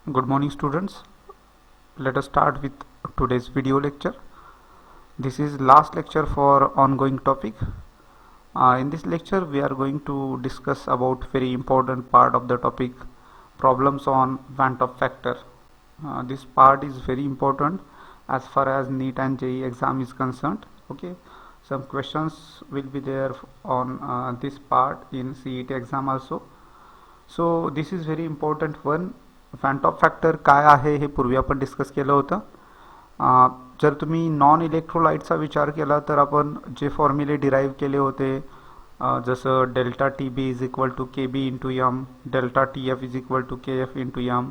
Good morning students. Let us start with today's video lecture. This is last lecture for ongoing topic. In this lecture we are going to discuss about very important part of the topic, problems on Van 't Hoff factor. This part is very important as far as NEET and JEE exam is concerned. Okay, some questions will be there on this part in CET exam also. So this is very important one. Van 't Hoff factor काय आहे हे पूर्वी आपण discuss केलं होतं. जर तुम्ही non इलेक्ट्रोलाइटचा विचार केला तर आपण जे फॉर्म्युले डिराईव्ह केले होते, जसं delta T B is equal to K B into M, delta T F is equal to K F into M,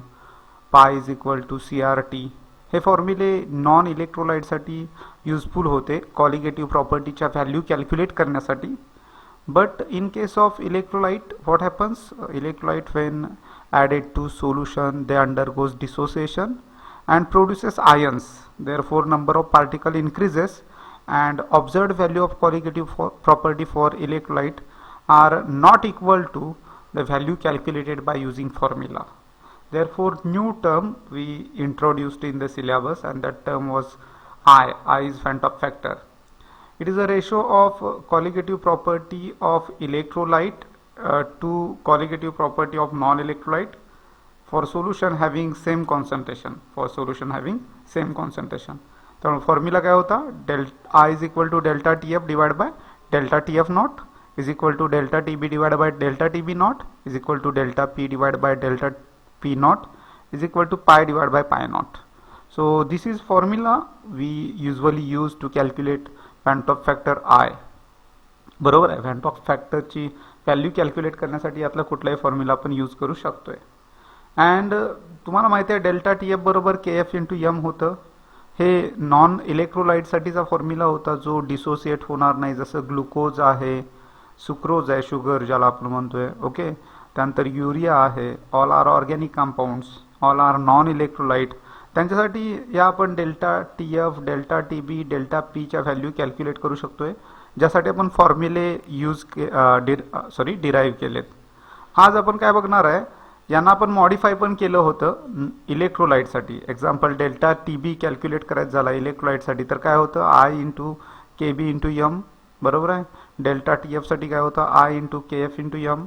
pi is equal to C R T, हे फॉर्म्युले नॉन इलेक्ट्रोलाइटसाठी युजफुल होते कॉलिगेटिव्ह प्रॉपर्टीच्या value calculate करण्यासाठी. But in case of electrolyte, what happens? Electrolyte when added to solution, they undergoes dissociation and produces ions. Therefore, number of particle increases and observed value of colligative property for electrolyte are not equal to the value calculated by using formula. Therefore, new term we introduced in the syllabus, and that term was I. I is Van 't Hoff factor. It is a ratio of colligative property of electrolyte to colligative property of non-electrolyte for solution having same concentration. For solution having same concentration. तो formula काय होता? I is equal to delta TF divided by delta TF naught is equal to delta TB divided by delta TB naught is equal to delta P divided by delta P naught is equal to pi divided by pi naught. So this is formula we usually use to calculate Van 't Hoff factor I. बरोबर आहे. Van 't Hoff फॅक्टरची value calculate करण्यासाठी यातला कुठलाही formula आपण use करू शकतोय. And तुम्हाला माहिती आहे डेल्टा टी एफ बरोबर के एफ इंटू यम होतं. हे नॉन इलेक्ट्रोलाइटसाठीचा फॉर्म्युला होता जो डिसोसिएट होणार नाही, जसं ग्लुकोज आहे, सुक्रोज आहे, शुगर ज्याला आपण म्हणतोय. ओके, त्यानंतर युरिया आहे. All are organic compounds, all are non electrolyte. त्यांच्यासाठी या आपण delta T F, delta T B, delta पीच्या व्हॅल्यू कॅल्क्युलेट करू शकतोय, ज्यासाठी आपण फॉर्म्युले डिराईव्ह केलेत. आज आपण काय बघणार आहे, यांना आपण मॉडिफाय पण केलं होतं इलेक्ट्रोलाइटसाठी. Example delta T B calculate करायचं झाला इलेक्ट्रोलाइटसाठी तर काय होतं, I into K B into M. बरोबर आहे. डेल्टा टी एफसाठी काय होतं, I into K F into M.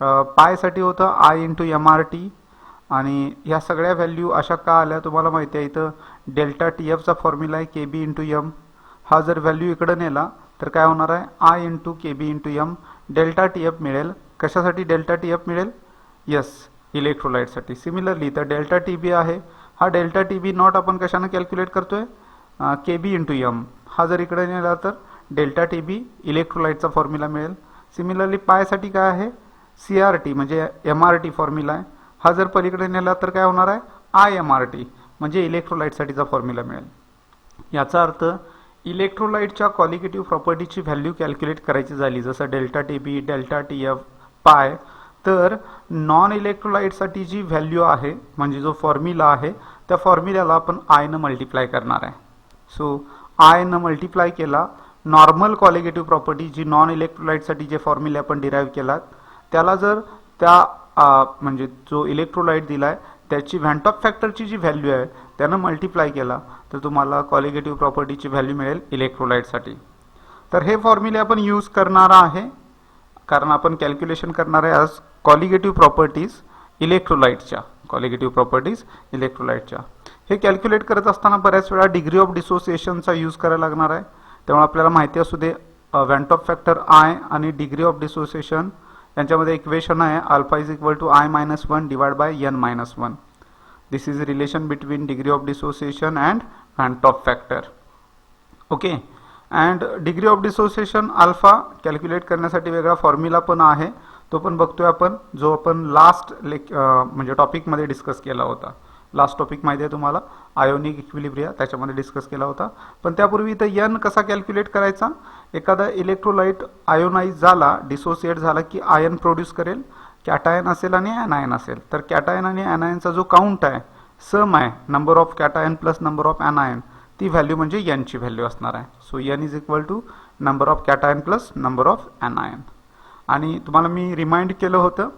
पायसाठी होतं I into M R T. आणि ह्या सगळ्या व्हॅल्यू अशा का आल्या तुम्हाला माहिती आहे. इथं डेल्टा टी एफचा फॉर्म्युला आहे के बी इंटू यम. हा जर व्हॅल्यू इकडं नेला तर काय होणार आहे, I into K B into M. Delta T F मिळेल. कशासाठी डेल्टा टी एफ मिळेल? यस, इलेक्ट्रोलाइटसाठी. सिमिलरली तर डेल्टा टी बी आहे, हा डेल्टा टी बी नॉट आपण कशानं कॅल्क्युलेट करतोय, के बी इंटू यम. हा जर इकडे नेला तर डेल्टा टी बी इलेक्ट्रोलाइटचा फॉर्म्युला मिळेल. सिमिलरली पायसाठी काय आहे, सी आर टी म्हणजे एम आर टी फॉर्म्युला आहे. हा जर पलीकडे नेला तर काय होणार आहे, आय एम आर टी म्हणजे इलेक्ट्रोलाइटसाठीचा फॉर्म्युला मिळेल. याचा अर्थ इलेक्ट्रोलाइटच्या कॉलिगेटिव्ह प्रॉपर्टीची व्हॅल्यू कॅल्क्युलेट करायची झाली, जसं delta T B, delta T F, पाय, तर नॉन इलेक्ट्रोलाइटसाठी जी व्हॅल्यू आहे म्हणजे जो फॉर्म्युला आहे त्या फॉर्म्युल्याला आपण आयनं मल्टिप्लाय करणार आहे. सो आयनं मल्टिप्लाय केला, नॉर्मल कॉलिगेटिव्ह प्रॉपर्टी जी नॉन इलेक्ट्रोलाइटसाठी जे फॉर्म्युले आपण डिराईव्ह केलात त्याला जर त्या म्हणजे जो इलेक्ट्रोलाइट दिलाय त्याची व्हॅन 't Hoff फॅक्टरची जी व्हॅल्यू आहे त्यानं मल्टिप्लाय केला तर तुम्हाला कॉलिगेटिव्ह प्रॉपर्टीची व्हॅल्यू मिळेल इलेक्ट्रोलाइटसाठी. तर हे फॉर्म्युले आपण यूज करणार आहे कारण आपण कॅल्क्युलेशन करणार आहे आज कॉलिगेटिव्ह प्रॉपर्टीज इलेक्ट्रोलाइटच्या. कॉलिगेटिव्ह प्रॉपर्टीज इलेक्ट्रोलाइटच्या हे कॅल्क्युलेट करत असताना बऱ्याच वेळा डिग्री ऑफ डिसोसिएशनचा यूज करायला लागणार आहे. त्यामुळे आपल्याला माहिती असू दे van 't Hoff factor I आणि डिग्री ऑफ डिसोसिएशन यांच्यामध्ये इक्वेशन आहे alpha is equal to I minus one divide by N minus one. This is relation between degree of dissociation and van 't Hoff factor. Okay, and degree of dissociation alpha calculate करण्यासाठी वेगळा formula पण आहे, तो पण बघतोय आपण, जो आपण लास्ट म्हणजे टॉपिकमध्ये डिस्कस केला होता. लास्ट टॉपिक माहिती आहे तुम्हाला, आयोनिक इक्विलिब्रिया, त्याच्यामध्ये डिस्कस केला होता. पण त्यापूर्वी इथं एन कसा कॅल्क्युलेट करायचा, एखादा इलेक्ट्रोलाइट आयोनाइज झाला, डिसोसिएट झाला की आयन प्रोड्यूस करेल, कॅटायन असेल आणि ॲनायन असेल. तर कॅटायन आणि ॲनायनचा जो काउंट आहे, सम आहे, number of cation plus number of anion, ती व्हॅल्यू म्हणजे एनची व्हॅल्यू असणार आहे. So N is equal to number of cation plus number of anion. आणि तुम्हाला मी रिमाइंड केलं होतं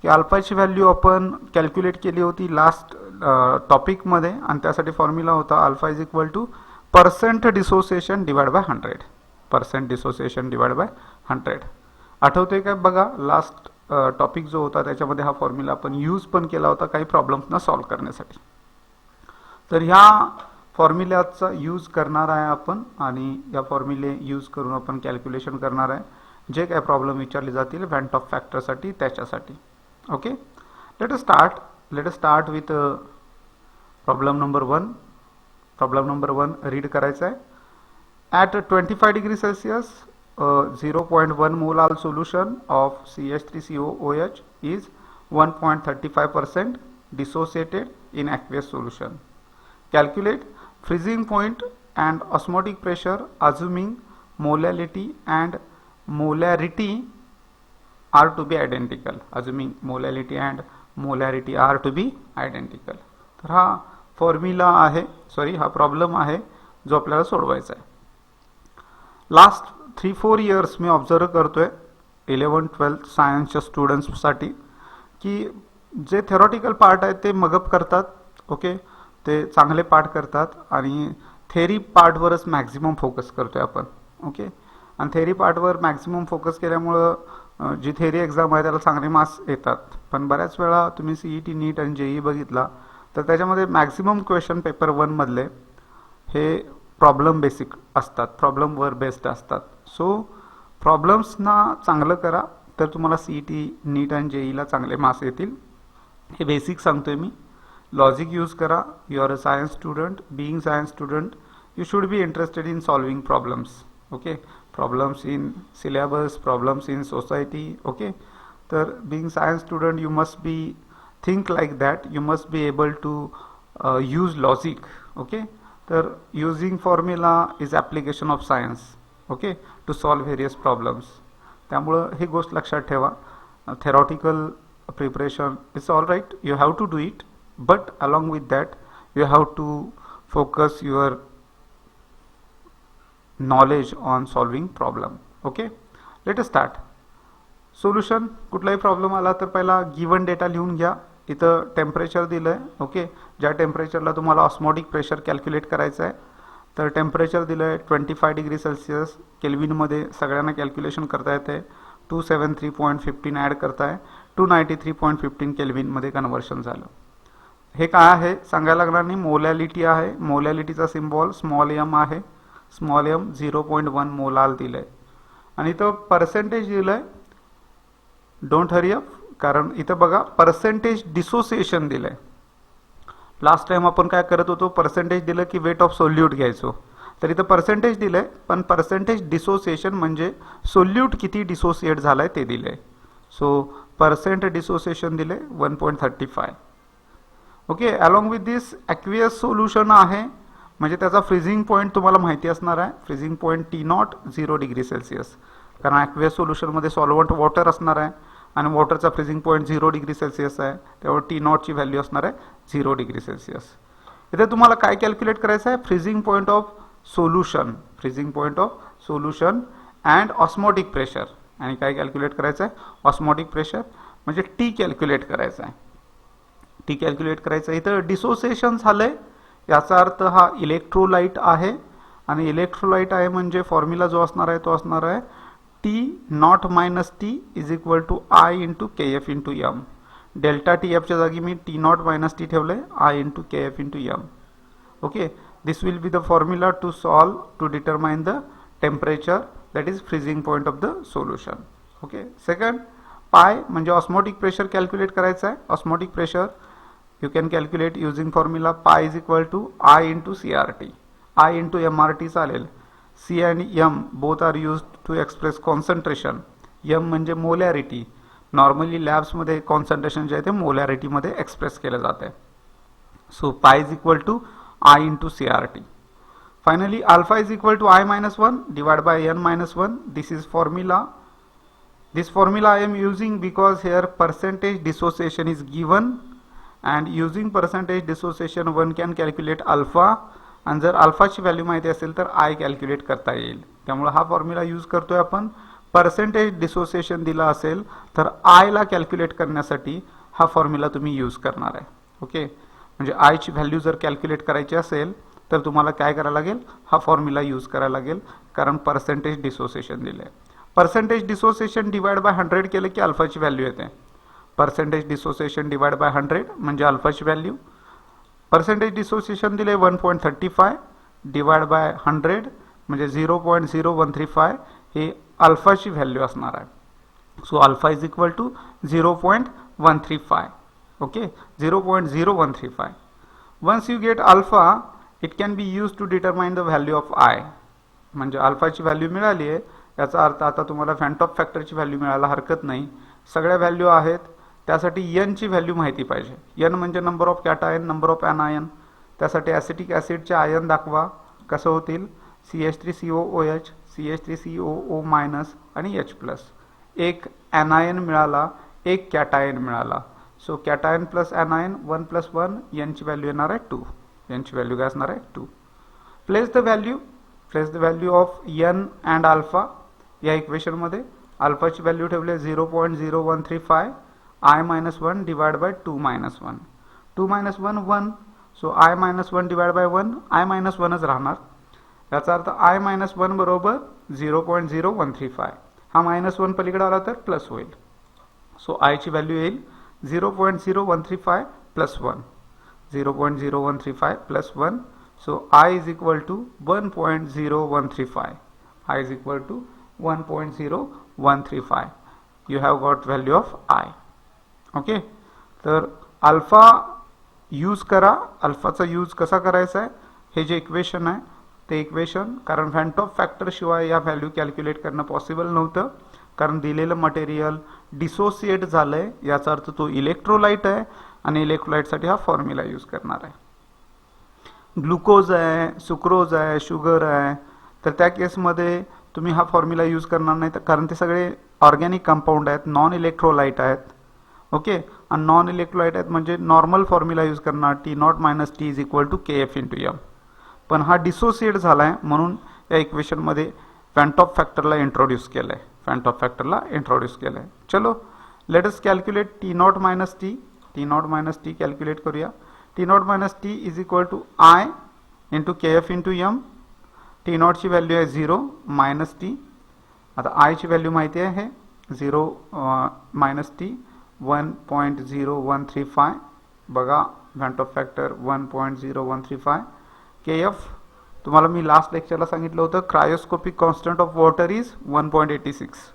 की अल्फाची व्हॅल्यू आपण कॅल्क्युलेट केली होती लास्ट टॉपिकमध्ये, आणि त्यासाठी फॉर्म्युला होता alpha is equal two percent dissociation divide by 100. Percent dissociation divide by 100. आठवते काय बघा, लास्ट टॉपिक जो होता त्याच्यामध्ये हा फॉर्म्युला आपण यूज पण केला होता काही प्रॉब्लेम्सना सॉल्व्ह करण्यासाठी. तर ह्या फॉर्म्युल्याचा यूज करणार आहे आपण, आणि या फॉर्म्युले यूज करून आपण कॅल्क्युलेशन करणार आहे जे काय प्रॉब्लेम विचारले जातील वेंट ऑफ फॅक्टरसाठी त्याच्यासाठी. Okay, let us start with problem number 1. Problem number 1 read करायचा आहे. At 25 degree Celsius 0.1 molar solution of CH3COOH is 1.35% dissociated in aqueous solution. Calculate freezing point and osmotic pressure assuming molality and molarity are to be identical. Assuming molality and molarity are to be identical. तर हा formula आहे, sorry हा problem आहे जो आपल्याला सोडवायचा आहे. Last 3-4 years मी observe करतोय 11-12 सायन्सच्या स्टुडंट्ससाठी की जे थेरॉटिकल पार्ट आहे ते मगअप करतात. ओके, ते चांगले पार्ट करतात आणि थेरी पार्टवरच मॅक्झिमम फोकस करतोय आपण. ओके, आणि थेरी पार्टवर मॅक्झिमम फोकस केल्यामुळं जी थेरी एक्झाम आहे त्याला चांगले मार्क्स येतात. पण बऱ्याच वेळा तुम्ही CET नीट आणि JEE बघितला तर त्याच्यामध्ये मॅक्झिमम क्वेश्चन पेपर 1 मधले हे प्रॉब्लेम बेसिक असतात, प्रॉब्लेमवर बेस्ड असतात. सो प्रॉब्लेम्सना चांगलं करा तर तुम्हाला CET नीट आणि JEEला चांगले मार्क्स येतील. हे बेसिक सांगतोय मी. लॉजिक यूज करा. You are a science student. Being science student you should be interested in solving problems. Okay, problems in syllabus, problems in society. Okay, तर being science student you must be think like that. You must be able to use logic. Okay, तर using formula is application of science. Okay, to solve various problems. त्यामुळं ही गोष्ट लक्षात ठेवा. Theoretical preparation is all right, you have to do it, but along with that you have to focus your knowledge on solving problem. Okay, let us start. Solution. कुठलाही problem आला तर पहिला given data लिहून घ्या. इथं temperature दिलंय. Okay, ज्या टेम्परेचरला तुम्हाला ऑस्मोटिक प्रेशर कॅल्क्युलेट करायचं आहे तर टेम्परेचर दिलंय 25 डिग्री सेल्सिअस. केल्विनमध्ये सगळ्यांना कॅल्क्युलेशन करता येते. 273.15 ॲड करताय, 293.15 केल्विनमध्ये कन्वर्शन झालं. हे काय आहे सांगायला लागणार नाही. मोलॅलिटी आहे. मोलॅलिटीचा सिम्बॉल स्मॉल m आहे. स्मॉल m 0.1 मोलार दिलंय आणि इथं पर्सेंटेज दिलंय. डोंट हरी अप, कारण इथं बघा पर्सेंटेज डिसोसिएशन दिलंय. लास्ट टाइम आपण काय करत होतो, पर्सेंटेज दिलं की वेट ऑफ सोल्यूट घ्यायचो. तर इथं पर्सेंटेज दिलंय पण पर्सेंटेज डिसोसिएशन म्हणजे सोल्यूट किती डिसोसिएट झालाय ते दिलंय. सो पर्सेंट डिसोसिएशन दिले 1.35. Okay, along with this aqueous solution आहे म्हणजे त्याचा फ्रीजिंग पॉईंट तुम्हाला माहिती असणार आहे. Freezing point T0 0 degree Celsius, कारण ॲक्वियस सोल्युशनमध्ये सॉल्वंट वॉटर असणार आहे आणि वॉटरचा फ्रीजिंग पॉईंट 0 डिग्री सेल्सिअस आहे. त्यामुळे T0 ची व्हॅल्यू असणार आहे 0 डिग्री सेल्सिअस. इथे तुम्हाला काय कॅल्क्युलेट करायचं आहे, freezing point of solution. Freezing point of solution and osmotic pressure. आणि काय कॅल्क्युलेट करायचं आहे, ऑस्मोटिक प्रेशर म्हणजे T कॅल्क्युलेट करायचं आहे. T कॅल्क्युलेट करायचं. इथं डिसोसिएशन झालंय याचा अर्थ हा इलेक्ट्रोलाइट आहे आणि इलेक्ट्रोलाइट आहे म्हणजे फॉर्म्युला जो असणार आहे तो असणार आहे T0 minus T is equal to I into KF into M. Delta TF च्या जागी मी T0 मायनस T ठेवलंय, I into KF into M. Okay, this will be the formula to solve to determine the temperature that is freezing point of the solution. Okay, second pi म्हणजे osmotic pressure calculate करायचं आहे. Osmotic pressure you can calculate using formula pi is equal to I into CRT. I into MRT चालेल. C and M both are used to express concentration. M म्हणजे molarity. Normally labs मध्ये concentration जे आहे ते molarity मध्ये express केलं जाते. So pi is equal to I into CRT. Finally alpha is equal to I minus 1 divided by N minus 1. This is formula. This formula I am using because here percentage dissociation is given. And using percentage dissociation one can calculate alpha, and जर अल्फाची value माहिती असेल तर I calculate करता येईल. त्यामुळे हा formula use करतोय आपण. पर्सेंटेज डिसोसिएशन दिला असेल तर I ला कॅल्क्युलेट करण्यासाठी हा फॉर्म्युला तुम्ही यूज करणार आहे. ओके, म्हणजे आयची व्हॅल्यू जर कॅल्क्युलेट करायची असेल तर तुम्हाला काय करायला लागेल, हा फॉर्म्युला यूज करायला लागेल, कारण पर्सेंटेज डिसोसिएशन दिलं आहे. पर्सेंटेज डिसोसिएशन डिवाइड बाय 100 केलं की अल्फाची व्हॅल्यू येते. पर्सेंटेज डिसोसिएशन डिवाइड बाय 100 म्हणजे अल्फाची व्हॅल्यू. पर्सेंटेज डिसोसिएशन दिले 1.35 डिवाइड बाय 100 म्हणजे 0.0135 हे अल्फाची व्हॅल्यू असणार आहे. So alpha is equal to 0.135. Okay, 0.0135. Once you get alpha it can be use to determine the value of I. म्हणजे अल्फाची व्हॅल्यू मिळाली आहे याचा अर्थ आता तुम्हाला फॅन्टॉप फॅक्टरची व्हॅल्यू मिळायला हरकत नाही. सगळ्या व्हॅल्यू आहेत, त्यासाठी एन ची व्हॅल्यू माहिती पाहिजे. एन म्हणजे number of cation, number of anion. त्यासाठी ॲसिटिक ॲसिडचे आयन दाखवा. कसं होतील, CH3COOH, CH3COO- आणि H+. एक ॲनायन मिळाला, एक कॅटायन मिळाला. सो कॅटायन प्लस ॲनायन 1 + 1, एनची व्हॅल्यू येणार आहे 2. एनची व्हॅल्यू काय असणार आहे 2. Place the value of N and alpha या इक्वेशनमध्ये. अल्फाची व्हॅल्यू ठेवली 0.0135, I-1 divide by 2 - 1. 2 - 1 1, so I-1 divide by 1 I-1च राहणार. याचा अर्थ I-1 बरोबर 0.0135. हा -1 पलीकडे आला तर प्लस होईल. सो आयची व्हॅल्यू येईल 0.0135 + 1. 0.0135 + 1. So I is equal to 1.0135. I is equal to 1.0135. You have got value of I. Okay, तर अल्फा यूज करा. अल्फाचा यूज कसा करायचा आहे, हे जे इक्वेशन आहे ते इक्वेशन, कारण फॅन्टॉप फॅक्टर शिवाय या व्हॅल्यू कॅल्क्युलेट करणं पॉसिबल नव्हतं, कारण दिलेलं मटेरियल डिसोसिएट झालंय. याचा अर्थ तो इलेक्ट्रोलाइट आहे आणि इलेक्ट्रोलाइटसाठी हा फॉर्म्युला यूज करणार आहे. ग्लुकोज आहे, सुक्रोज आहे, शुगर आहे, तर त्या केसमध्ये तुम्ही हा फॉर्म्युला यूज करणार नाही, कारण ते सगळे ऑर्गॅनिक कंपाऊंड आहेत, नॉन इलेक्ट्रोलाइट आहेत. ओके, आणि नॉन इलेक्ट्रोलाइट आहेत म्हणजे नॉर्मल फॉर्म्युला यूज करणार, T0 - T is equal to KF × M. पण हा डिसोसिएट झाला आहे म्हणून या इक्वेशनमध्ये फॅन्टॉप फॅक्टरला इंट्रोड्यूस केलं आहे. चलो, let us calculate T0 - T. T0 - T calculate करूया. T0 - T is equal to I × KF × M. T0 ची व्हॅल्यू आहे 0 - T. आता I ची व्हॅल्यू माहिती आहे 0 - T 1.0135. बघा, फॅन्टॉप फॅक्टर 1.0135. KF तुम्हाला मी लास्ट लेक्चरला सांगितलं होतं, cryoscopic constant of water is 1.86.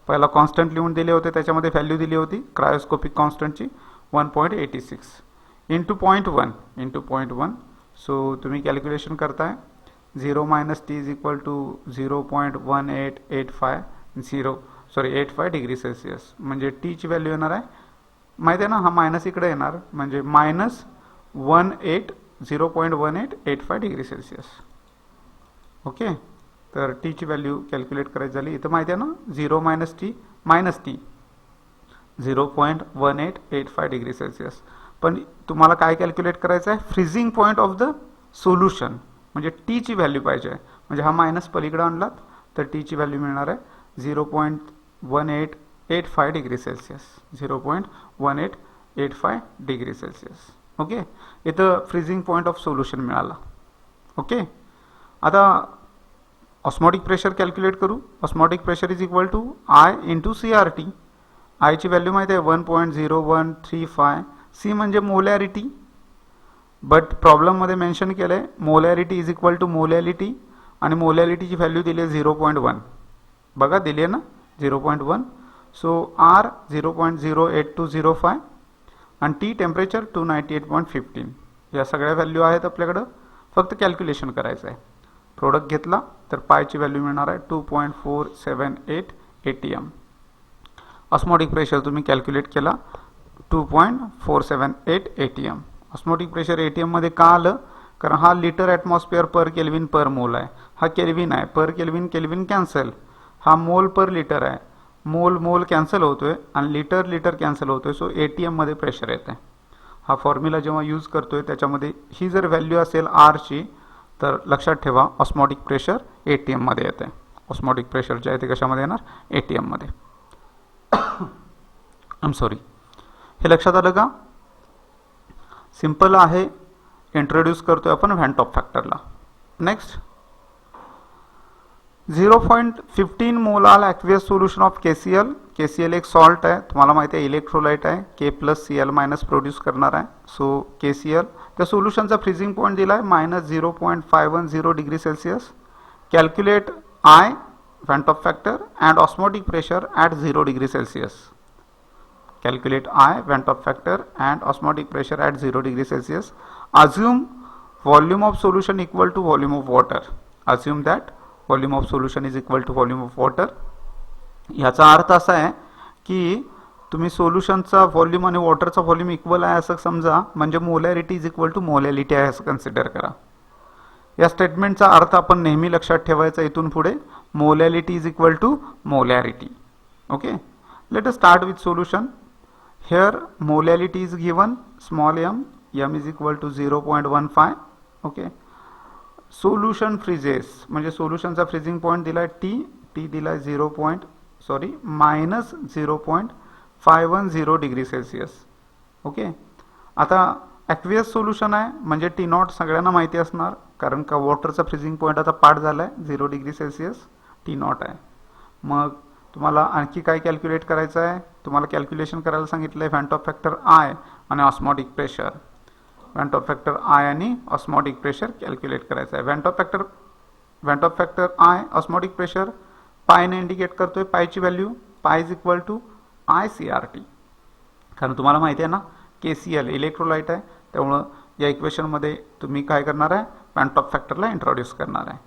पहिला कॉन्स्टंट लिहून दिले होते, त्याच्यामध्ये व्हॅल्यू दिली होती क्रायोस्कोपिक कॉन्स्टंटची 1.86 इंटू 0.1. सो तुम्ही कॅल्क्युलेशन करताय 0 - T is equal to 0.85 degree Celsius. म्हणजे टी ची व्हॅल्यू येणार आहे, माहिती आहे ना, हा मायनस इकडे येणार म्हणजे -0.1885 डिग्री सेल्सिअस. ओके, तर टी ची व्हॅल्यू कॅल्क्युलेट करायची झाली, इथं माहिती आहे ना 0 - T -T 0.1885 डिग्री सेल्सिअस. पण तुम्हाला काय कॅल्क्युलेट करायचं आहे, freezing point of the solution, म्हणजे टी ची व्हॅल्यू पाहिजे. म्हणजे हा मायनस पलीकडे आणलात तर टी ची व्हॅल्यू मिळणार आहे 0.1885 degree Celsius. 0.1885 degree Celsius. Okay, इथं फ्रीजिंग पॉईंट ऑफ सोल्युशन मिळाला. ओके, आता ऑस्मोटिक प्रेशर कॅल्क्युलेट करू. Osmotic pressure is equal to I × CRT. I ची व्हॅल्यू माहिती आहे 1.0135. C म्हणजे मोलॅरिटी, बट प्रॉब्लेममध्ये मेन्शन केलं आहे molarity is equal to molality, आणि मोलॅलिटीची व्हॅल्यू दिली आहे 0.1. बघा, दिली आहे ना 0.1. सो R 0.08205 आणि T टेम्परेचर 298.15. या सगळ्या व्हॅल्यू आहेत आपल्याकडं, फक्त कॅल्क्युलेशन करायचं आहे. प्रोडक्ट घेतला तर पायची व्हॅल्यू मिळणार आहे 2.478 ATM. ऑस्मोटिक प्रेशर तुम्ही कॅल्क्युलेट केला 2.478 ATM. ऑस्मोटिक प्रेशर ATM मध्ये का आलं, कारण हा लिटर ॲटमॉस्फिअर पर केल्विन पर मोल आहे. हा केल्विन आहे, पर केल्विन कॅन्सल. हा मोल पर लिटर आहे, मोल कॅन्सल होतोय आणि लिटर कॅन्सल होतोय. सो ATM मध्ये प्रेशर येते. हा फॉर्म्युला जेव्हा यूज करतोय त्याच्यामध्ये ही जर व्हॅल्यू असेल R ची, तर लक्षात ठेवा ऑस्मोटिक प्रेशर ATM मध्ये येते. ऑस्मोटिक प्रेशर जे आहे ते कशामध्ये येणार, ATM मध्ये. हे लक्षात आलं का? सिंपल आहे, इंट्रोड्यूस करतोय आपण व्हॅन टॉप फॅक्टरला. Next 0.15 molal aqueous solution of KCl. KCl एक सॉल्ट आहे, तुम्हाला माहिती आहे इलेक्ट्रोलाइट आहे, K plus Cl minus produce करणार आहे. सो KCl त्या सोल्युशनचा फ्रीजिंग पॉईंट दिला आहे -0.510 degree Celsius. Calculate I van top factor and osmotic pressure at 0 degree Celsius. Calculate I van top factor and osmotic pressure at 0 degree Celsius. Assume volume of solution equal to volume of water. Assume that volume of solution is equal to volume of water. याचा अर्थ असा आहे की तुम्ही सोल्युशनचा volume आणि वॉटरचा volume equal आहे असं समजा, म्हणजे molarity is equal to molality आहे असं कन्सिडर करा. या स्टेटमेंटचा अर्थ आपण नेहमी लक्षात ठेवायचा इथून पुढे, molality is equal to molarity. Okay, let us start with solution. Here molality is given small m is equal to 0.15. Okay, solution freezes म्हणजे सोल्युशनचा फ्रीजिंग पॉइंट दिलाय t दिलाय -0.510 डिग्री सेल्सिअस. ओके, आता ॲक्वियस सोल्युशन आहे म्हणजे T0 सगळ्यांना माहिती असणार, कारण का वॉटरचा फ्रीजिंग पॉइंट आता पाठ झालाय 0 डिग्री सेल्सिअस T0 आहे. मग तुम्हाला आणखी काय कॅल्क्युलेट करायचं आहे, तुम्हाला कॅल्क्युलेशन करायला सांगितलं आहे व्हॅन टॉप फॅक्टर I आणि osmotic pressure. Van top factor I आणि ऑस्मोटिक प्रेशर कॅल्क्युलेट करायचं आहे. Van top factor I osmotic pressure Payne indicate करतोय. पायची व्हॅल्यू पाय इज इक्वल टू ICRT, कारण तुम्हाला माहिती आहे ना KCl इलेक्ट्रोलाइट आहे, त्यामुळं या इक्वेशनमध्ये तुम्ही काय करणार आहे, व्हॅन टॉप फॅक्टरला इंट्रोड्यूस करणार आहे.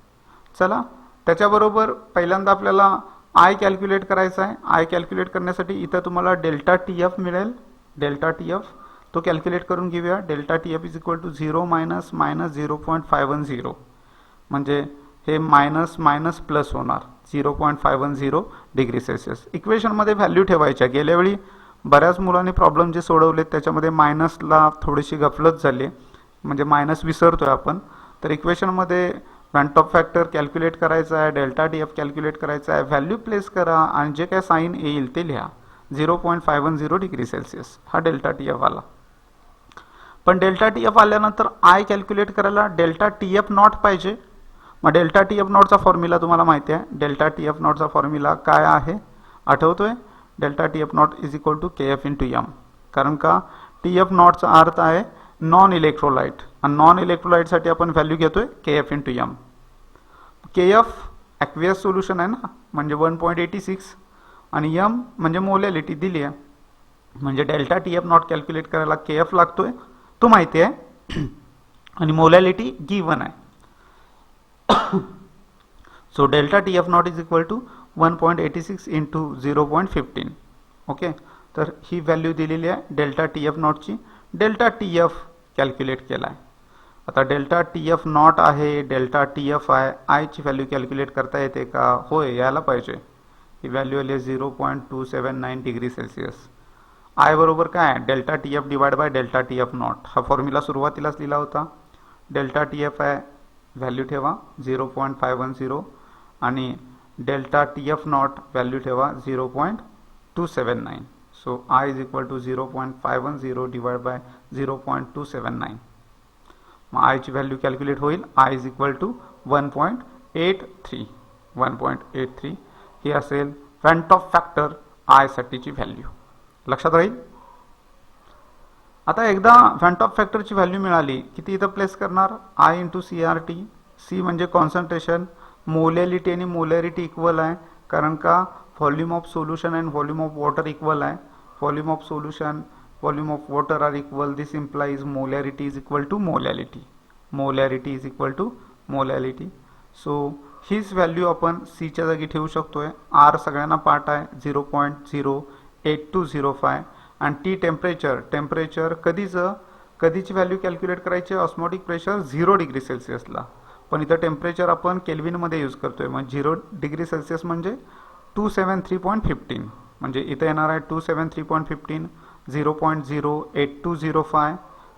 चला, त्याच्याबरोबर पहिल्यांदा आपल्याला I कॅल्क्युलेट करायचा आहे. I कॅल्क्युलेट करण्यासाठी इथं तुम्हाला डेल्टा TF मिळेल. डेल्टा TF तो कॅल्क्युलेट करून घेऊया. Delta TF is equal to 0 minus 0.510, म्हणजे हे मायनस मायनस प्लस होणार 0.510 डिग्री सेल्सिअस. इक्वेशनमध्ये व्हॅल्यू ठेवायच्या. गेल्या वेळी बऱ्याच मुलांनी प्रॉब्लेम जे सोडवलेत त्याच्यामध्ये मायनसला थोडीशी गफलत झाली, म्हणजे मायनस विसरतोय आपण. तर इक्वेशनमध्ये व्हॅन टॉप फॅक्टर कॅल्क्युलेट करायचा आहे, डेल्टा TF कॅल्क्युलेट करायचा आहे, व्हॅल्यू प्लेस करा आणि जे काय साईन येईल ते लिहा. 0.510 डिग्री सेल्सिअस हा डेल्टा TF आला. पण डेल्टा TF आल्यानंतर I कॅल्क्युलेट करायला डेल्टा TF नॉट पाहिजे. मग डेल्टा TF नॉटचा फॉर्म्युला तुम्हाला माहिती आहे. डेल्टा TF नॉटचा फॉर्म्युला काय आहे आठवतोय? Delta TF naught is equal to KF into M, कारण का TF नॉटचा अर्थ आहे नॉन इलेक्ट्रोलाइट, आणि नॉन इलेक्ट्रोलाइटसाठी आपण व्हॅल्यू घेतोय KF into M. KF aqueous solution आहे ना, म्हणजे 1.86, आणि M म्हणजे मोलॅलिटी दिली आहे, म्हणजे डेल्टा TF नॉट कॅल्क्युलेट करायला KF लागतोय, तो माहिती आहे, आणि मोलॅलिटी गिवन आहे. So delta TF naught is equal to 1.86 into 0.15. Okay, तर ही व्हॅल्यू दिलेली आहे डेल्टा TF नॉटची. डेल्टा TF कॅल्क्युलेट केला आहे. आता डेल्टा TF नॉट आहे, डेल्टा TF आहे, I ची व्हॅल्यू कॅल्क्युलेट करता येते का? होय, यायला पाहिजे. ही व्हॅल्यू आली 0.279 डिग्री सेल्सिअस. I बरोबर काय? Delta TF divide by delta TF not. हा फॉर्म्युला सुरुवातीलाच लिहिला होता. डेल्टा TF आहे, व्हॅल्यू ठेवा 0.510, आणि डेल्टा TF नॉट व्हॅल्यू ठेवा 0.279. So I is equal to 0.510 divided by 0.279. मग I ची व्हॅल्यू कॅल्क्युलेट होईल. I is equal to 1.83. 1.83 ही असेल व्हॅन टॉप फॅक्टर I साठीची व्हॅल्यू. लक्षात राहील. आता एकदा व्हॅन टॉप फॅक्टरची व्हॅल्यू मिळाली की ती इथं प्लेस करणार I इंटू CRT. C म्हणजे कॉन्सन्ट्रेशन. मोलॅलिटी आणि मोलॅरिटी इक्वल आहे, कारण का volume of solution and volume of water equal आहे. Volume of solution, volume of water are equal. This implies molarity is equal to molality. Molarity is equal to molality. So हीच व्हॅल्यू आपण सीच्या जागी ठेवू शकतोय. आर सगळ्यांना पाठ आहे 0.08205. आणि टी टेम्परेचर कधीची व्हॅल्यू कॅल्क्युलेट करायची? ऑस्मोटिक प्रेशर 0 डिग्री सेल्सिअसला, पण इथं टेम्परेचर आपण केल्विनमध्ये यूज करतोय. मग 0 डिग्री सेल्सिअस म्हणजे 273.15, म्हणजे इथं येणार आहे 273.15. 0.08205,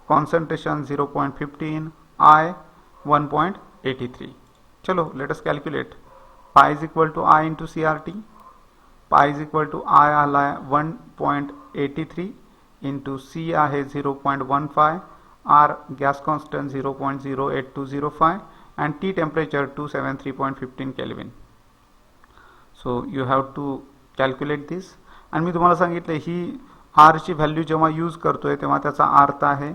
कॉन्सन्ट्रेशन 0.15, I 1.83. चलो let us calculate. Pi is equal to I into CRT. Pi is equal to I आला आहे 1.83 इंटू C आहे 0.15, R gas constant 0.08205 and T temperature 273.15 Kelvin. So you have to calculate this. आणि मी तुम्हाला सांगितलं ही R ची value जेव्हा use करतोय तेव्हा त्याचा अर्थ आहे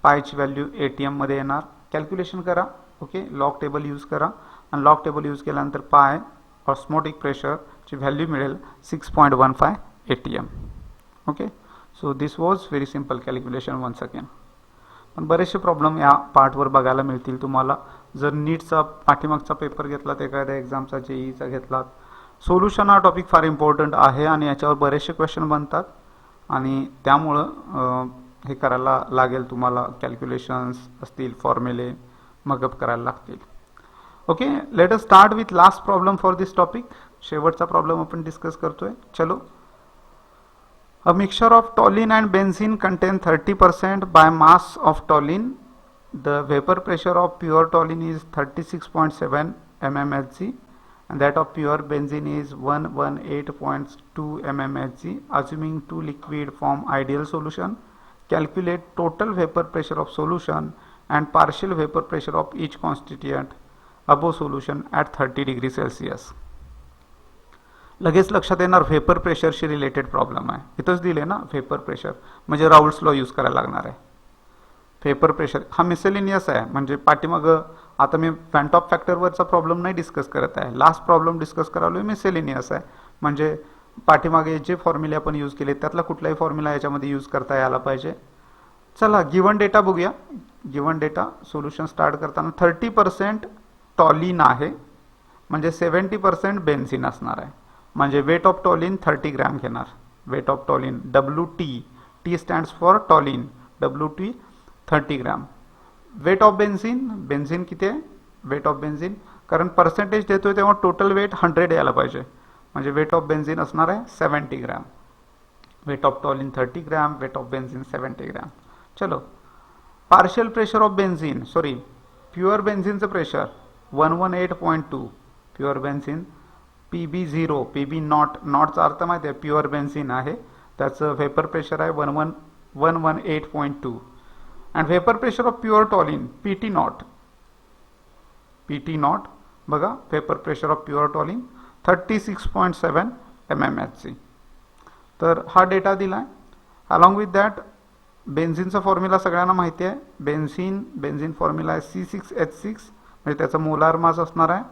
पायची व्हॅल्यू ATM मध्ये येणार. कॅल्क्युलेशन करा. ओके, लॉग टेबल यूज करा आणि लॉग टेबल यूज केल्यानंतर पाय ऑस्मोटिक प्रेशर ची व्हॅल्यू मिळेल 6.15 ATM. Okay, so this was very simple calculation once again. पण बरेचसे प्रॉब्लेम या पार्टवर बघायला मिळतील तुम्हाला जर नीटचा पाठीमागचा पेपर घेतलात, एखाद्या एक्झामचा JEEचा घेतलात. सोल्युशन हा टॉपिक फार इम्पॉर्टंट आहे आणि याच्यावर बरेचसे क्वेश्चन बनतात आणि त्यामुळं हे करायला लागेल तुम्हाला. कॅल्क्युलेशन्स असतील, फॉर्म्युले मगअप करायला लागतील. Okay, let us start with last problem for this topic. शेवटचा प्रॉब्लेम आपण डिस्कस करतोय. चलो. A mixture of toluene and benzene contain 30% by mass of toluene. The vapor pressure of pure toluene is 36.7 mmHg and that of pure benzene is 118.2 mmHg. Assuming two liquid form ideal solution, calculate total vapor pressure of solution and partial vapor pressure of each constituent above solution at 30 degrees Celsius. लगेच लक्षात येणार vapour प्रेशरशी related problem आहे. इथंच दिले ना vapour pressure, म्हणजे राऊल्स law use करायला लागणार आहे. व्हेपर प्रेशर हा मिसेलिनियस आहे, म्हणजे पाठीमागं आता मी फॅन्टॉप फॅक्टरवरचा प्रॉब्लेम नाही डिस्कस करत आहे. लास्ट प्रॉब्लेम डिस्कस करायला मिसेलिनियस आहे, म्हणजे पाठीमागे जे फॉर्म्युले आपण यूज केले त्यातला कुठलाही फॉर्म्युला याच्यामध्ये यूज करता यायला पाहिजे. चला गिवन डेटा बघूया. गिवन डेटा सोल्युशन स्टार्ट करताना 30% टॉलिन आहे, म्हणजे 70% बेन्झिन असणार आहे. म्हणजे वेट ऑफ टॉलिन 30 ग्रॅम घेणार. Weight of toluene WT, T stands for toluene, WT 30 gram. Weight of benzene, benzene किती आहे? वेट ऑफ बेन्झिन कारण पर्सेंटेज देतोय तेव्हा टोटल वेट 100 यायला पाहिजे, म्हणजे वेट ऑफ बेन्झिन असणार आहे 70 gram. Weight of toluene 30 gram, weight of benzene 70 gram. चलो. Partial pressure of benzene, sorry pure बेन्झिनचं pressure 118.2. Pure benzene PB0, PB naught, नॉटचा अर्थ माहिती आहे प्युअर बेन्झिन आहे, त्याचं व्हेपर प्रेशर आहे 118.2. And vapour pressure of pure toluene PT naught, PT naught बघा vapour pressure of pure toluene 36.7 mmHg. तर हा डेटा दिला आहे. अलॉंग विथ दॅट बेन्झिनचा फॉर्म्युला सगळ्यांना माहिती आहे. बेन्झिन फॉर्म्युला आहे C6H6, म्हणजे त्याचा मोलार मास असणार आहे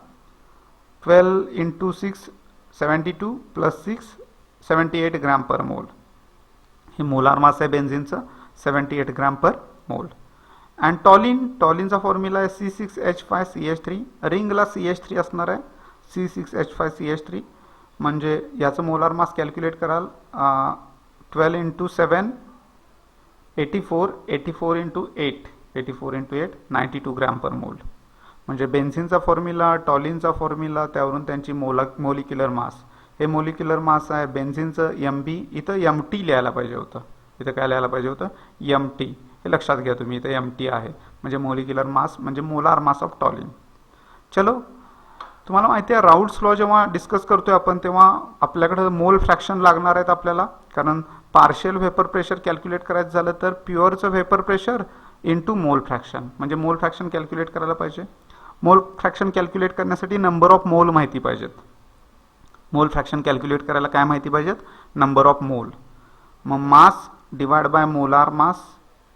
12 into 6 72 plus 6 78 ग्रॅम पर मोल. हे मोलार मास आहे बेन्झिनचं 78 ग्रॅम पर मोल. अँड टॉलिनचा फॉर्म्युला आहे C6H5CH3. रिंगला CH3 असणार आहे C6H5CH3, म्हणजे याचं मोलार मास कॅल्क्युलेट कराल 12 into 7 84, 84 into 8, 84 into 8 92 gram per मोल. म्हणजे बेन्झिनचा फॉर्म्युला, टॉलिनचा फॉर्म्युला, त्यावरून त्यांची मोलिक्युलर मास. हे मोलिक्युलर मास आहे बेन्झिनचं MB, इथं MT लिहायला पाहिजे होतं. इथं काय लिहायला पाहिजे होतं? MT. हे लक्षात घ्या तुम्ही, इथं MT आहे, म्हणजे मोलिक्युलर मास म्हणजे मोलार मास ऑफ टॉलिन. चलो. तुम्हाला माहिती आहे राऊल्स लॉ जेव्हा डिस्कस करतोय आपण तेव्हा आपल्याकडे मोल फ्रॅक्शन लागणार आहेत आपल्याला, कारण पार्शियल व्हेपर प्रेशर कॅल्क्युलेट करायचं झालं तर प्युअरचं vapour pressure into mole fraction, म्हणजे मोल फ्रॅक्शन कॅल्क्युलेट करायला पाहिजे. मोल फ्रॅक्शन कॅल्क्युलेट करण्यासाठी नंबर ऑफ मोल माहिती पाहिजेत. मोल फ्रॅक्शन कॅल्क्युलेट करायला काय माहिती पाहिजेत? Number of mole. मग mass divide by molar mass,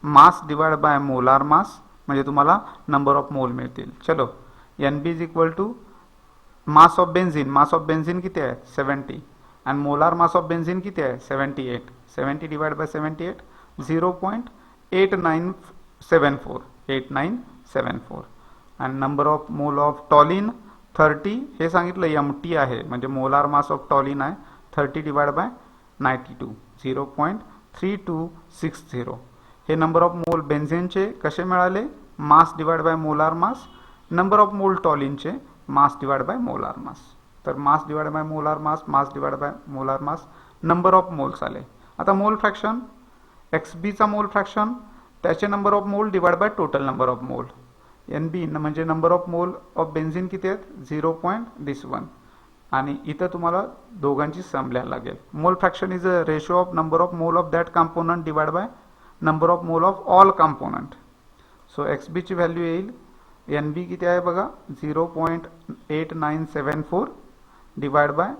mass divide by molar mass, म्हणजे तुम्हाला नंबर ऑफ मोल मिळतील. चलो. NB is equal to mass of benzene. Mass of benzene किती आहे? 70. आणि मोलार मास ऑफ बेन्झिन किती आहे? 78. 70 डिवाइड बाय 78 0.8974, 8974. आणि number of mole of toluene 30, हे सांगितलं MT आहे, म्हणजे मोलार मास ऑफ टॉलिन आहे 30 डिवाइड बाय 92, 0.3260. हे नंबर ऑफ मोल बेन्झिनचे कसे मिळाले? Mass divide by molar mass. Number of mole टॉलिनचे mass divide by molar mass. तर mass divide by molar mass, mass divide by molar mass, number of moles आले. आता मोल फ्रॅक्शन, XBचा मोल फ्रॅक्शन, त्याचे number of mole divide by total number of mole. NB म्हणजे number of mole of benzene किती आहेत? 0.1. आणि इथं तुम्हाला दोघांची सम लिहायला लागेल. मोल fraction is a ratio of number of mole of that component divide by number of mole of all component. So x बीची व्हॅल्यू येईल, एन बी किती आहे बघा 0.8974 डिवाइड बाय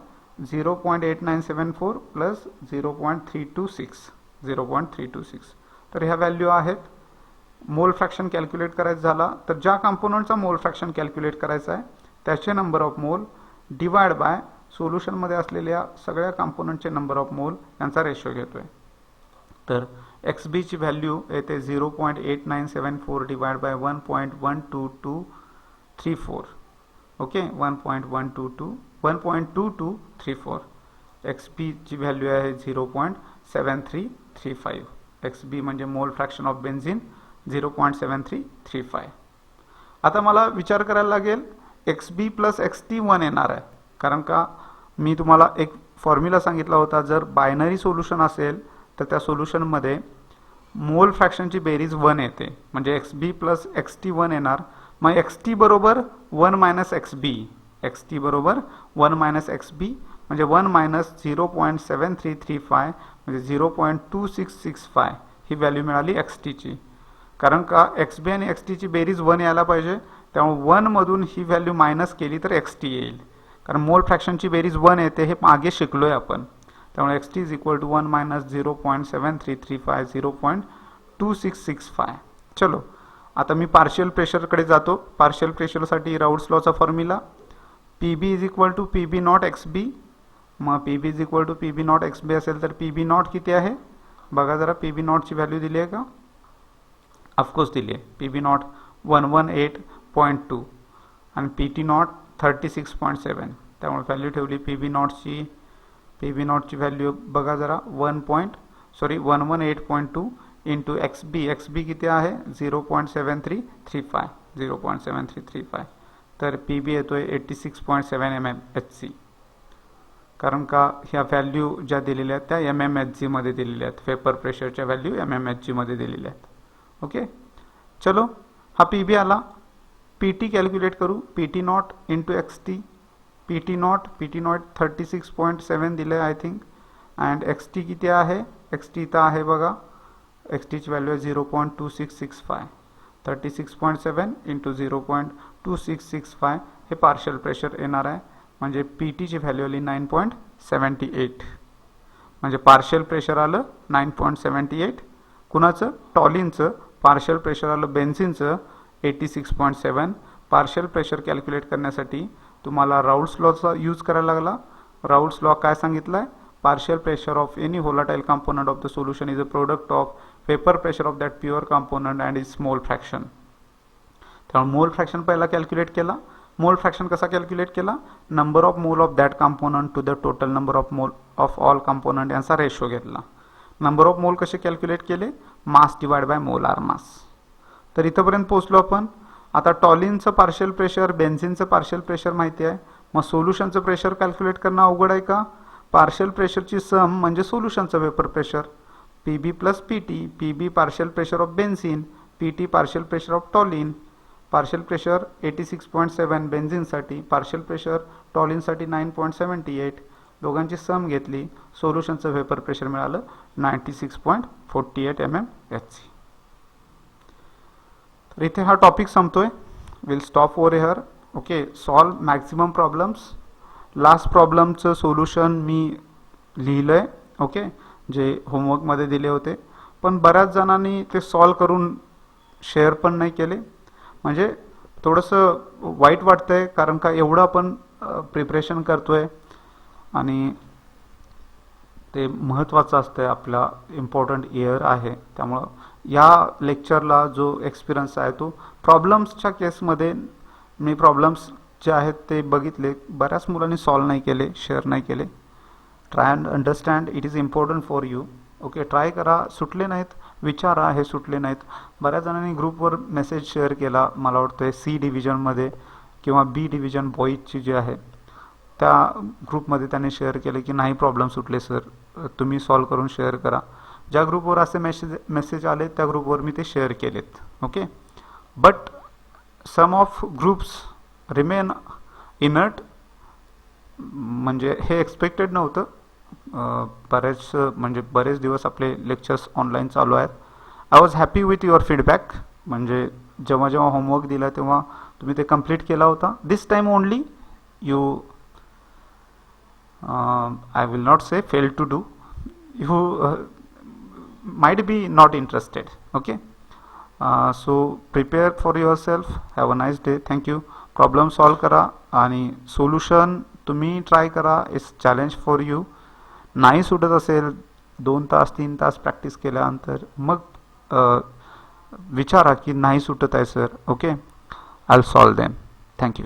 0.8974 प्लस 0.326. तर ह्या व्हॅल्यू आहेत. मोल फ्रॅक्शन कॅल्क्युलेट करायचं झाला तर ज्या कंपोनंटचा मोल फ्रॅक्शन कॅल्क्युलेट करायचा आहे त्याचे number of mole divide by सोल्युशनमध्ये असलेल्या सगळ्या कंपोनंटचे नंबर ऑफ मोल यांचा रेशो घेतोय. तर एक्स बीची व्हॅल्यू येते 0.8974 डिवाइड बाय 1.12234. ओके, 1.2234. एक्स बीची व्हॅल्यू आहे 0.7335. एक्स बी म्हणजे मोल फ्रॅक्शन ऑफ बेन्झिन 0.7335. आता मला विचार करायला लागेल एक्स बी प्लस एक्स टी 1 येणार आहे, कारण का मी तुम्हाला एक फॉर्म्युला सांगितला होता, जर बायनरी सोल्युशन असेल तर त्या सोल्युशनमध्ये मोल फ्रॅक्शनची बेरीज 1 येते, म्हणजे एक्स बी प्लस एक्स टी 1 येणार. मग एक्स टी बरोबर 1 मायनस एक्स बी, एक्स टी बरोबर 1 मायनस एक्स बी म्हणजे 1 मायनस 0.7335 म्हणजे 0.2665 ही व्हॅल्यू मिळाली एक्स टीची. कारण का एक्स बी आणि एक्स टीची बेरीज 1 यायला पाहिजे, त्यामुळे 1 मधून ही व्हॅल्यू मायनस केली तर एक्स टी येईल, कारण मोल फ्रॅक्शनची बेरीज 1 येते हे मागे शिकलोय आपण. त्यामुळे X T is equal to 1 minus 0.7335 0.2665. चलो आता मी पार्शियल प्रेशरकडे जातो. पार्शियल प्रेशरसाठी राऊल्स लॉचा formula P B is equal to P B naught X B. मग P B is equal to P B naught X B असेल तर पी बी नॉट किती आहे बघा जरा. पी बी नॉटची व्हॅल्यू दिली आहे का? ऑफकोर्स दिली आहे. पी बी नॉट 118.2 आणि पी टी नॉट 36.7. त्यामुळे व्हॅल्यू ठेवली पी बी नॉटची. पी बी नॉटची व्हॅल्यू बघा जरा 118.2 इंटू एक्स बी. एक्स बी किती आहे 0.7335 0.7335. तर पी बी येतोय 86.7 mmHg. कारण का ह्या व्हॅल्यू ज्या दिलेल्या आहेत त्या mmHg मध्ये दिलेल्या आहेत. वेपर प्रेशरच्या व्हॅल्यू mmHg मध्ये दिलेल्या आहेत. ओके, चलो हा पी बी आला. पी टी कॅल्क्युलेट करू. P T not into x T. P T not 36.7 दिलं आहे I think. And x T किती आहे? एक्स टी तर आहे बघा, एक्स टीची व्हॅल्यू आहे 0.2665. 36.7 इंटू 0.2665 हे पार्शियल प्रेशर येणार आहे, म्हणजे पी टीची व्हॅल्यू आली 9.78. म्हणजे पार्शियल प्रेशर आलं 9.78. कुणाचं? टॉलिनचं. पार्शियल प्रेशर आलं बेन्झिनचं 86.7. पार्शियल प्रेशर कॅल्क्युलेट करण्यासाठी तुम्हाला राऊल्स लॉचा यूज करायला लागला. राऊल्स लॉ काय सांगितलं आहे? Partial pressure of any volatile component of the solution is a product of vapour pressure of that pure component and is mole fraction. त्यामुळे मोल फ्रॅक्शन पहिला कॅल्क्युलेट केला. मोल फ्रॅक्शन कसा कॅल्क्युलेट केला? Number of mole of that component to the total number of mole of all component यांचा ratio घेतला. Number of mole कसे कॅल्क्युलेट केले? Mass divide by molar mass. तर इथंपर्यंत पोहोचलो आपण. आता टॉलिनचं पार्शियल प्रेशर, बेन्झिनचं पार्शियल प्रेशर माहिती आहे. मग सोल्युशनचं प्रेशर कॅल्क्युलेट करणं अवघड आहे का? पार्शियल प्रेशरची सम म्हणजे सोल्युशनचं vapour pressure. P B plus P T. P B partial pressure of benzene, P T partial pressure of toluene. Partial pressure 86.7 बेन्झिनसाठी, पार्शियल प्रेशर टॉलिनसाठी 9.78. दोघांची सम घेतली, सोल्युशनचं वेपर प्रेशर मिळालं 96.48 mmHg. तर इथे हा टॉपिक संपतोय. Will stop over here. Okay, solve maximum problems. Last प्रॉब्लेमचं सोल्युशन मी लिहिलंय, ओके, जे होमवर्कमध्ये दिले होते, पण बऱ्याच जणांनी ते सॉल्व करून शेअर पण नाही केले. म्हणजे थोडंसं वाईट वाटतंय, कारण का एवढं आपण प्रिपरेशन करतोय आणि ते महत्त्वाचं असतं, आपला इम्पॉर्टंट इयर आहे. त्यामुळं या लेक्चरला जो एक्सपिरियन्स आहे तो प्रॉब्लेम्सच्या केसमध्ये मी प्रॉब्लेम्स जे आहेत ते बघितले, बऱ्याच मुलांनी सॉल्व नाही केले, शेअर नाही केले. Try and understand, it is important for you. Okay, try करा. सुटले नाहीत विचारा, हे सुटले नाहीत. बऱ्याच जणांनी ग्रुपवर मेसेज शेअर केला, मला वाटतं सी डिव्हिजनमध्ये किंवा बी डिव्हिजन बॉईजची जी आहे त्या ग्रुपमध्ये त्यांनी शेअर केले की नाही प्रॉब्लेम सुटले सर, तुम्ही सॉल्व करून शेअर करा. ज्या ग्रुपवर असे मेसेज आले त्या ग्रुपवर मी ते शेअर केलेत. Okay, but some of groups remain inert. म्हणजे हे एक्सपेक्टेड नव्हतं. बरेच दिवस आपले लेक्चर्स ऑनलाईन चालू आहेत. I was happy with your feedback. म्हणजे जेव्हा जेव्हा होमवर्क दिला तेव्हा तुम्ही ते कंप्लीट केला होता. This time only you I will not say fail to do. You might be not interested. Okay. So prepare for yourself. Have a nice day. Thank you. Problem solve करा आणि solution तुम्ही try करा. It's challenge for you. नाही सुटत असेल 2 तास 3 तास practice केल्यानंतर मग विचारा की नाही सुटत आहे sir. Okay, I will solve them. Thank you.